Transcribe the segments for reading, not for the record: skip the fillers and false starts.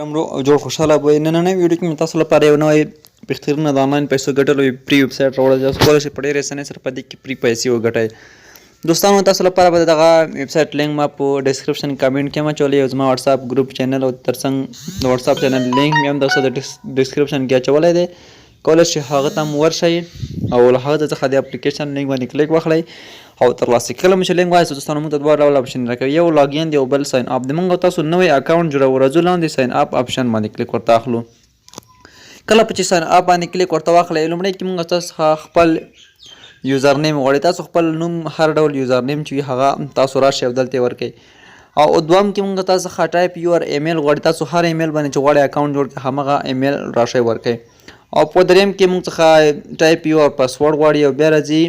رمرو جوړ خوشاله به نننۍ ویډیو کې مې تاسو لپاره یو نوی بهترینه د انلاین پیسو ګټلو پری ویب سایټ راوړل تاسو کولی شئ په ډېرې اسانۍ سره په دې کې پری پیسې وګټئ. دوستانو تاسو لپاره به دغه ویب سایټ لینک ما په ډسکرپشن کامنټ کې اچولی او زما واتساپ ګروپ چینل او ترڅنګ د واتساپ چینل لینک مې هم درسره د ډسکرپشن کې اچولی دی. کولی شئ هغه ته هم ورشئ او له هغه څخه د اپلیکیشن لینک باندې کلیک واخلئ او ترلاسه کړل مو چې لینک وایي دوستانو موږ ته دوه ډوله اپشن راکوي، یو لاګین دی او بل ساین اپ دی. موږ تاسو نوی اکاونټ جوړو راځو لاندې ساین اپ اپشن باندې کلیک ورته اخلو. کله چې ساین اپ باندې کلیک ورته واخلئ لومړی کې موږ تاسو خپل یوزر نیم غواړئ، تاسو خپل نوم هر ډول یوزر نیم چې وي هغه تاسو راشئ او دلته ورکئ. او دوم کې موږ تاسو څخه ټایپ یور ایمیل غواړئ، تاسو هر ایمیل باندې چې غواړئ اکاونټ جوړ کړئ همغه ایمیل راشئ ورکئ. او په دریم کې موږ څخه ټایپ یور پاسورډ غواړي او بیا راځي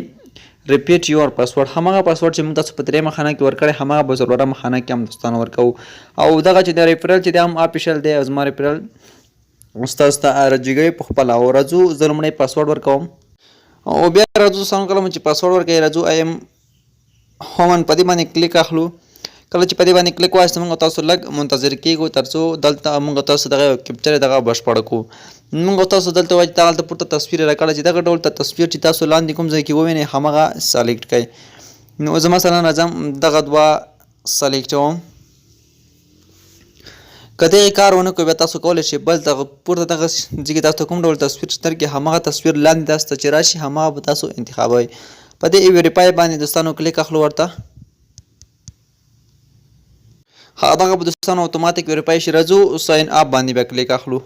ریپیټ یور پاسورډ، همغه پاسورډ چې موږ تاسو په دریمه خانه کې ورکړی همغه به څلورمه خانه کې هم دوستانو ورکوو. او دغه چې د ریفرل چې دی هم اپیشل دی او زما ریفرل ستاسو ته راجګوي په خپله. او راځو زه لومړی پاسورډ ورکوم او بیا راځو دوستانو کله چې پاسورډ ورکوئ راځو ایم هومن په دې باندې کلیک اخلو. کله چې په دې باندې کلیک وایست موږ تاسو لږ منتظر کیږو تر څو دلته موږ تاسو دغه کیپچر دغه بشپړ کړو. موږ تاسو دلته وایي چې دغلته پورته تصویر راکړه چې دغه ډول تصویر چې تاسو لاندې کوم ځای کې ووینئ همغه سلیکټ کړئ. نو زه مثلا راځم دغه دوه سلیکټوم. که دغې کار ونه کړو بیا تاسو کولی شئ بل دغه پورته دغه ځای کې تاسو کوم ډول تصویر شتر کې همغه تصویر لاندې تاسو ته چې راشي همغه به تاسو انتخابوئ. په دې ویریفای باندې دوستانو کلیک اخلو ورته دغه به دوستانو اتوماتیک ویریفای شي. راځو ساین اپ باندې بیا کلیک اخلو.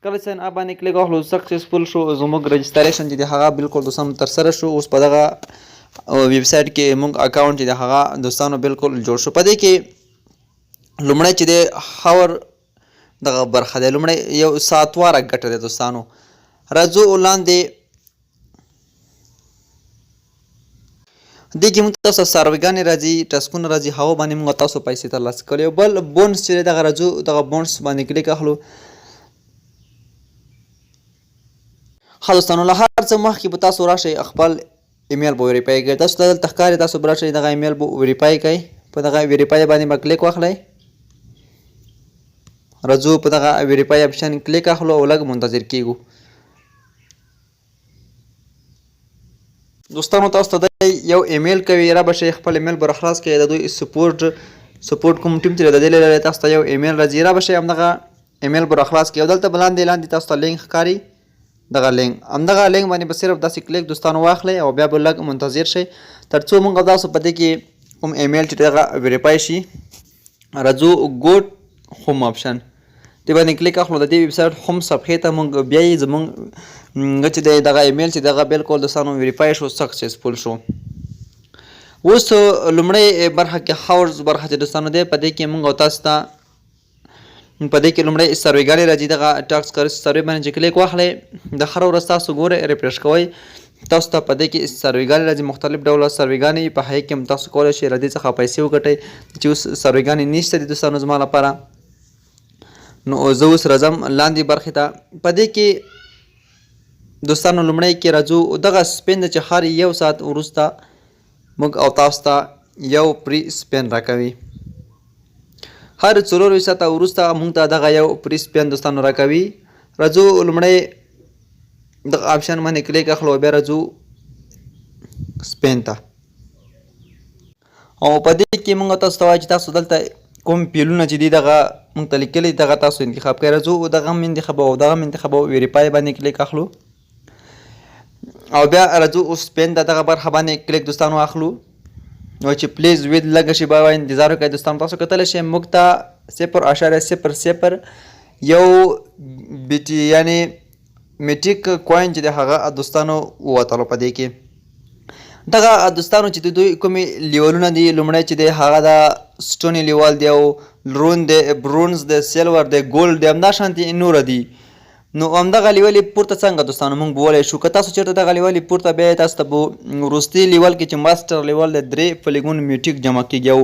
کله ساین اپ باندې کلیک اخلو سکسسفل شو زموږ رجسټریشن چې دی هغه بالکل دوستانو ترسره شو. اوس په دغه ویب سایټ کې موږ اکاونټ چې دی هغه دوستانو بالکل جوړ شو. په دې کې لومړی چې دی هاور دغه برخه دی لومړی یو ساعتواره ګټه دی دوستانو. راځو لاندې دې کې موږ تاسو سرویګانې راځي ټسکونه راځي هغو باندې موږ تاسو پیسې ترلاسه کولی. بل بونس چې دی دغه راځو دغه بونس باندې کلیک اخلو. ښه دوستانو له هر څه مخکې به تاسو راشئ خپل ایمیل به ویریفای کړئ. تاسو ته دلته ښکاري تاسو به راشئ دغه ایمیل به ویریفای کړئ. په دغه ویریفای باندې به کلیک واخلئ. راځو په دغه ویریفای اپشن کلیک اخلو او لږ منتظر کیږو. دوستانو تاسو ته یو ایمیل کوي را به شئ خپل ایمیل به راخلاص کړئ. د دوی سپورټ کوم ټیم چې د دې له لارې تاسو ته یو ایمیل راځي را به شئ همدغه ایمیل به راخلاص کړئ. او دلته به لاندې تاسو ته لینک ښکاري دغه لینک همدغه لینک باندې به صرف داسې کلیک دوستانو واخلئ او بیا به لږ منتظر شئ تر څو موږ تاسو په دې کې کوم ایمیل چې دغه ویریفای شي. راځو ګوټ هوم اپشن دې باندې کلیک اخلو. د دې ویب سایټ هوم صفحې ته موږ بیا یې زموږ چې دی دغه ایمیل چې دغه بالکل دوستانو ویریفای شو سکسسفل شو. اوس لومړی برخه کې هاورز برخه چې دوستانو دی په دې کې موږ تاسو ته په دې کې لومړی سرویګانې راځي دغه ټاکس کرس سروی باندې چې کلیک واخلئ د هره ورځ تاسو ګورئ ریفریش کوئ تاسو ته په دې کې سرویګانې راځي مختلف ډوله سرویګانې په هغې کې هم تاسو کولی شئ له دې څخه پیسې وګټئ چې اوس سرویګانې نشته دي دوستانو زما لپاره. نو زه اوس راځم لاندې برخې ته. په دې کې دوستانو لومړی کې راځو دغه سپین چې هر یو ساعت وروسته موږ او تاسو ته یو پری سپین راکوي. هر 24 ساعته وروسته موږ ته دغه یو پری سپین دوستانو راکوي. راځو لومړی دغه آپشن باندې کلیک اخلو بیا راځو سپین ته. او په دې کې موږ تاسو ته وایي چې تاسو دلته کوم پیلونه چې دي دغه موږ ته لیکلي دغه تاسو انتخاب کړئ. راځو دغه هم انتخابوو او دغه هم انتخابوو ویریفای باندې کلیک اخلو او بیا راځو اوس سپین د دغه برخه باندې کلیک دوستانو اخلو. نو چې پلیز وید لږ شي به انتظار وکړئ دوستانو. تاسو کتلی شئ موږ ته 0.00 یو بیټي یعنې میټیک کوین چې دی هغه دوستانو ووتلو. په دې کې دغه دوستانو چې د دوی کومې لیولونه دي لومړی چې دی هغه د سټوني لیول دی او لرون دی برونز دی سیلور دی ګولډ دی همدا شانتې نوره دي. نو همدغه لیول یې پورته څنګه دوستانو موږ بولی شو. که تاسو چېرته دغه لیول یې پورته بیا تاسو ته به وروستي لیول کې چې ماسټر لیول دی 3 فلیګون میټیک جمع کېږي. او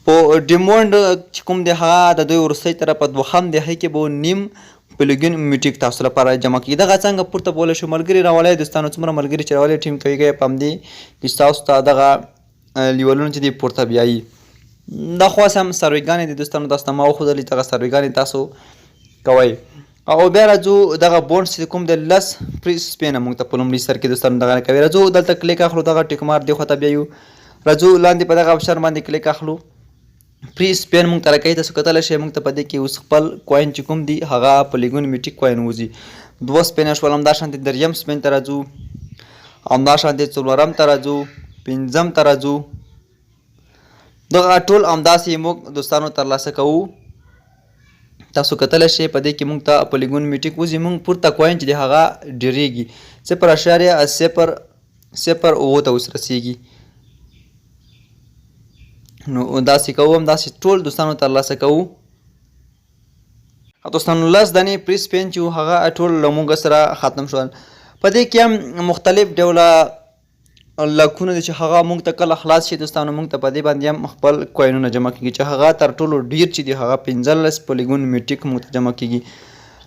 په ډیمونډ چې کوم دی هغه د دوی وروستی طرفه دوهم دی هغې کې به نیم فلیګون میټیک تاسو لپاره جمع کېږي. دغه څنګه پورته بولی شو ملګري راولی دوستانو څومره ملګري چې راولی ټیم کوي په همدې کې ستاسو ته دغه لیولونه چې دی پورته بیایي. دا خواص هم سرویګانې دي دوستانو، تاسو ته ما وښودلې دغه سرویګانې تاسو کوئ. او بیا راځو دغه بونډس چې کوم دی 10 پری سپین موږ ته په لومړي سر کې دوستانو دغه کوي. راځو دلته کلیک اخلو، دغه ټیک مار دی خواته بیا یو راځو لاندې په دغه آپشن باندې کلیک اخلو، پری سپین موږ ته راکوي. تاسو کتلی شئ موږ ته په دې کې اوس خپل کوین چې کوم دي هغه پولیګون میټیک کوین وځي. 2 سپینه شول، همداشانتې دریم سپین ته راځو، همداشانتې څلورم ته راځو، پنځم ته راځو. دغه ټول همداسې موږ دوستانو ترلاسه کوو. تاسو کتلی شئ په دې کې موږ ته پولیګون میټیک وځي. موږ پورته کوین چې دی هغه ډیریږي 0.008 ته اوس رسیږي. نو داسې کوو، همداسې ټول دوستانو ترلاسه کوو. دوستانو 10 دانې پری سپین چې هغه ټول له موږ سره ختم شول. په دې کې هم مختلف ډوله لکونه دي چې هغه موږ ته کله خلاص شي دوستانو موږ ته په دې باندې هم خپل کوینونه جمع کېږي چې هغه تر ټولو ډیر چې دي هغه 15 پولیګون میټیک موږ ته جمع کېږي.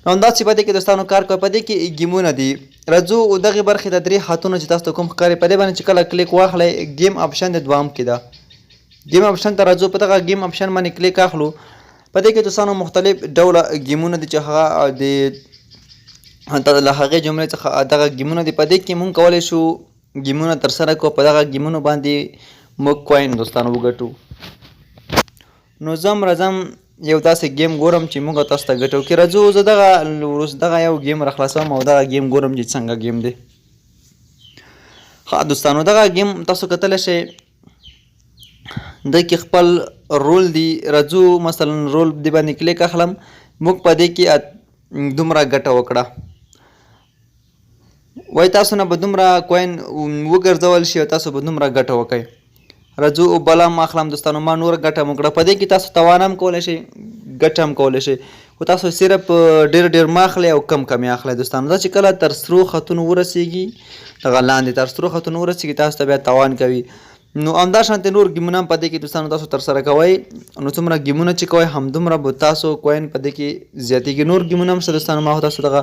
نو همداسې په دې کې دوستانو کار کوي. په دې کې ګیمونه دي. راځو دغې برخې ته 3 خطونه چې تاسو ته کوم ښکاري په دې باندې چې کله کلیک واخلئ ګیم آپشن د دوام کې ده. ګیم آپشن ته راځو، په دغه ګیم آپشن باندې کلیک اخلو. په دې کې دوستانو مختلف ډوله ګیمونه دي چې هغه د له هغې جملې څخه دغه ګیمونه دي. په دې کې موږ کولی شو ګیمونه ترسره کړو، په دغه ګیمونو باندې موږ کوین دوستانو وګټو. نو زم راځم یو داسې ګیم ګورم چې موږ تاسو ته ګټو کې. راځو زه دغه یو ګیم راخلاصوم او دغه ګیم ګورم چې څنګه ګیم دی. ښه دوستانو دغه ګیم تاسو کتلی شئ د کې خپل رول دی. راځو مثلا رول دی باندې کلیک اخلم، موږ په دې کې دومره ګټه وکړه، وای تاسو نه به دومره کوین وګرځول شي او تاسو به دومره ګټه وکئ. راځو بله هم اخلم دوستانو، ما نور ګټه هم وکړه. په دې کې تاسو توان هم کولی شئ، ګټه هم کولی شئ، خو تاسو صرف ډېر مه اخلئ او کم یې اخلئ دوستانو. دا چې کله تر سرو خطونو ورسیږي دغه لاندې تر سرو خطونو ورسیږي تاسو ته بیا توان کوي. نو همداشانتې نور ګیمونه هم په دې کې دوستانو تاسو ترسره کوئ. نو څومره ګیمونه چې کوئ همدومره به تاسو کوین په دې کې زیاتېږي. نور ګیمونه هم شته دوستانو، ما خو تاسو دغه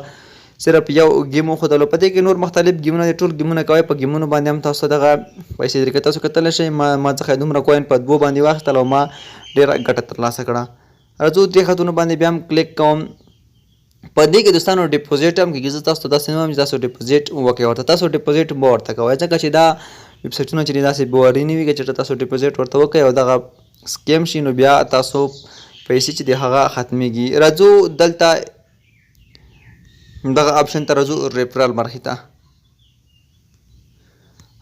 صرف یو ګیم وښودلو. په دې کې نور مختلف ګیمونه دي، ټول ګیمونه کوئ. په ګیمونو باندې هم تاسو دغه پیسې درکوي. تاسو کتلی شئ ما څخه دومره کوین په 2 باندې واخیستل او ما ډېره ګټه ترلاسه کړه. راځو 3 خطونو باندې بیا هم کلیک کوم. په دې کې دوستانو ډیپوزیټ هم کېږي. زه تاسو ته داسې نه وایم چې تاسو ډیپوزیټ وکړئ ورته، تاسو ډیپوزیټ مه ورته کوئ ځکه چې دا ویبسایټونه چې دي داسې باوري نه وي چې تاسو ډیپوزیټ ورته وکړئ او دغه سکیم شي نو بیا تاسو پیسې چې دي هغه ختمیږي. راځو دلته دغه آپشن ته راځو ریفرال برخې ته.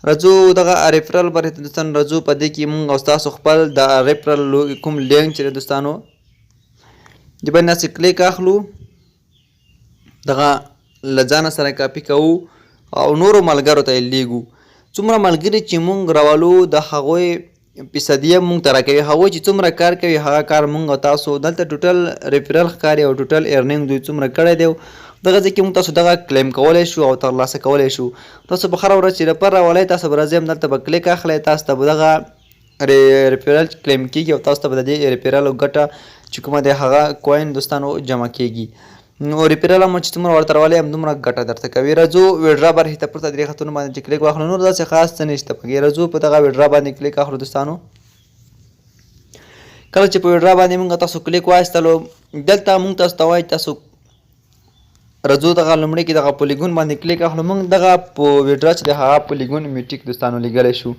راځو دغه ریفرال برخې ته دوستانو راځو. په دې کې موږ او تاسو خپل د ریفرال کوم لینک چې دی دوستانو د باندې داسې کلیک اخلو، دغه له ځانه سره کاپي کوو او نورو ملګرو ته یې لیږو. څومره ملګري چې موږ راولو د هغوی فیصدیه موږ ته راکوي. هغوی چې څومره کار کوي هغه کار موږ او تاسو دلته ټوټل ریفرال ښکاري او ټوټل ارنینګ دوی څومره کړی دی. دغه ځای کې موږ تاسو دغه کلیم کولی شو او ترلاسه کولی شو. تاسو په هره ورځ چې ریفر راولئ تاسو به راځئ همدلته به کلیک اخلئ، تاسو ته به دغه ریفرال کلیم کېږي او تاسو ته به د دې ریفرالو ګټه چې کومه دی هغه کوین دوستانو جمع کېږي. نو ریفرال هم چې څومره ورته راولئ همدومره ګټه درته کوي. راځو ویډرا برخې ته پورته 3 خطونو باندې چې کلیک واخلو، نور داسې خاص څه نشته پکې. راځو په دغه ویډرا باندې کلیک اخلو دوستانو. کله چې په ویډرا باندې موږ تاسو کلیک وایستلو دلته موږ تاسو ته وایي تاسو راځو دغه لومړی کې دغه پولیګون باندې کلیک اخلو. موږ دغه په ویډرا چې دی هغه پولیګون میټیک دوستانو لیږلی شو.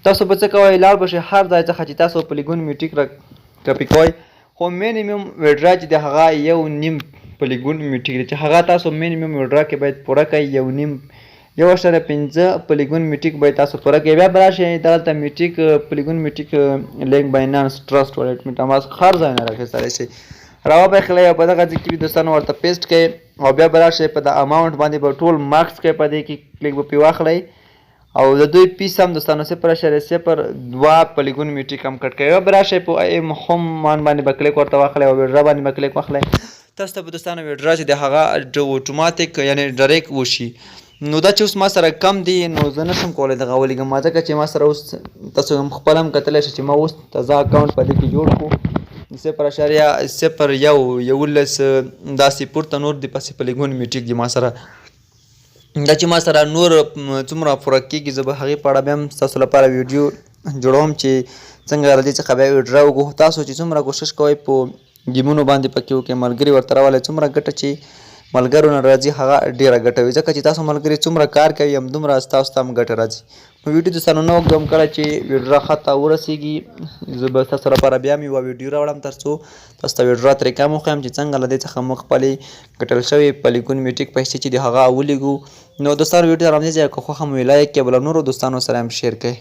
تاسو به څه کوئ لاړ به شئ هر ځای څخه چې تاسو پولیګون میټیک را کاپي کوئ، خو مینیمم ویډرا چې دی هغه 1.5 پولیګون میټیک دی چې هغه تاسو مینیمم ویډرا کې باید پوره کړئ. 1.5 پولیګون میټیک باید تاسو پوره کړئ. بیا به راشئ دلته میټیک پولیګون میټیک لینک باینانس ټرسټ والټ میټاماسک هر ځای نه راخیستلی شئ. راوبخلئ او په دغه ځای کې دوستانو ورته پیسټ کړئ او بیا به راشئ په د اماونټ باندې به ټول مارکس کړئ. په دې کې کلیک به پرې واخلئ او د دوی پیس هم دوستانو 0.02 پولیګون میټیک هم کټ کوي. به راشئ په هم مان باندې به کلیک ورته واخلئ او ویډرا باندې به کلیک واخلئ. تاسو ته به دوستانو ویډرا چې دی هغه اتوماتیک یعنې ډایرکټ وشي. نو دا چې اوس ما سره کم دی نو زه نشم کولی دغه ولیږم ما ځکه چې ما سره اوس تاسو هم خپل هم کتلی شئ چې ما اوس تازه اکاونټ په دې کې جوړ کړو 0.011 داسې پورته نور د پسې پولیګون میټیک دي ما سره. دا چې ما سره نور څومره پوره کېږي زه به هغې په اړه بیا هم ستاسو لپاره ویډیو جوړوم چې څنګه له دې څخه بیا ویډرا وکړو. تاسو چې څومره کوشش کوئ په ګیمونو باندې پکې وکړئ ملګري ورته راولئ. څومره ګټه چې ملګرو نه راځي هغه ډېره ګټه وي، ځکه چې تاسو ملګري څومره کار کوي همدومره ستاسو ته هم ګټه راځي. نو ویډیو دوستانو نه اوږدوم، کله چې ویډرا خط ورسیږي زه به ستاسو لپاره بیا هم یوه ویډیو راوړم تر څو تاسو ته ویډرا طریقه هم وښیم چې څنګه له دې څخه موږ خپلې ګټل شوې پلیګون میټیک پیسې چې دي هغه ولیږو. نو دوستانو ویډیو ته را همدې ځایه که خوښه مو وي لایک کړئ، بل نورو دوستانو سره هم شیر کړئ.